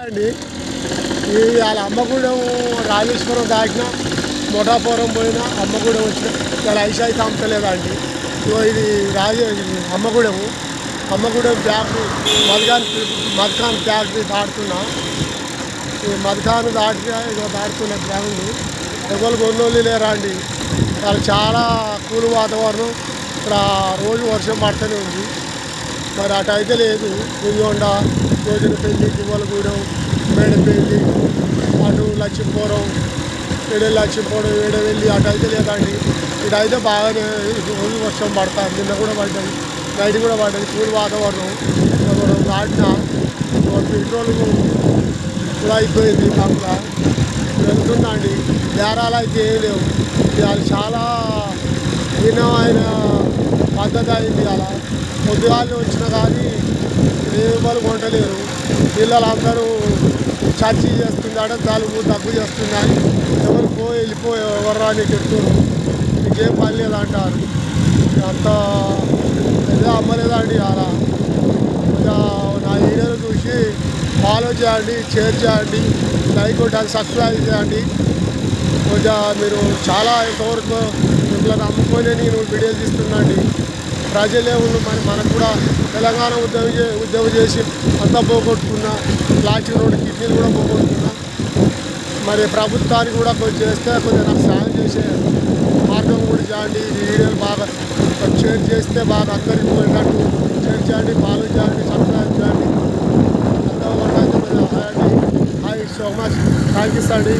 అండి ఈ వాళ్ళ అమ్మగూడెం రాజేశ్వరం దాటిన మొటాపురం పోయిన అమ్మగూడెం వచ్చిన ఇలా ఐషాయి తామతలేదా అండి. ఇది అమ్మగూడెం ఫ్యాక్టరీ మద్ఖాన్ ఫ్యాక్టరీ దాటుతున్నా. ఈ మద్ఖాన్ దాటుతున్న గ్రౌండ్ ఎవరు కొన్నోళ్ళు లేరా అండి. వాళ్ళు చాలా కూల్ వాతావరణం, ఇక్కడ రోజు వర్షం పడుతూనే ఉంది. మరి అటు అయితే లేదు. పులిగొండ, రోజులపల్లి, గువ్వలగూడెం, మేడపల్లి, అటు లక్ష్మీపురం, లక్ష్మీపురం వెళ్ళి అటు అయితే లేదండి. ఇటు అయితే బాగానే రోజు వర్షం పడుతుంది. నిన్న కూడా పడ్డది, నైట్ కూడా పడ్డది. కూల్ వాతావరణం. మనం దాటిన పెట్రోల్ కూడా అయిపోయింది. దాంట్లో వెళ్తున్నా అండి. బేరాలు అయితే ఏం లేవు. ఇవాళ చాలా భిన్నమైన పద్ధతి అయింది. అలా పొద్దుగాలు వచ్చినా కానీ ఎవరు కొంటలేరు. పిల్లలందరూ చర్చీ చేస్తున్నాడు, తలుపు దగ్గు చేస్తున్నాయి. ఎవరు వెళ్ళిపోయి ఎవరు అని చెప్తున్నారు. ఇంకేం పని లేదంటారు. అంత ఏదో అమ్మలేదండి. అలా నా వీడియోలు చూసి ఫాలో చేయండి, షేర్ చేయండి, లైక్ కొట్టాలి, సబ్స్క్రైబ్ చేయండి. కొంచెం మీరు చాలా ఎంతవరకు మిమ్మల్ని నమ్ముకొని నేను వీడియోలు తీస్తున్నాండి. ప్రజలే ఉన్న మనకు కూడా తెలంగాణ ఉద్యోగం చేసి అంతా పోగొట్టుకున్నా. ప్లాస్టిక్ రోడ్డు కిడ్నీలు కూడా పోగొట్టుకున్నా. మరి ప్రభుత్వానికి కూడా కొంచెం చేస్తే కొంచెం నాకు సాయం చేసే మార్గం కూడా చేయండి. ఈ వీడియోలు బాగా షేర్ చేస్తే బాగా అందరికీ పోయినట్టు షేర్ చేయండి, ఫాలో చేయండి, సబ్స్క్రైబ్ చేయండి. అంతా ఒకటైతే హాయ్ అండి. Hi so much. Thank you అండి.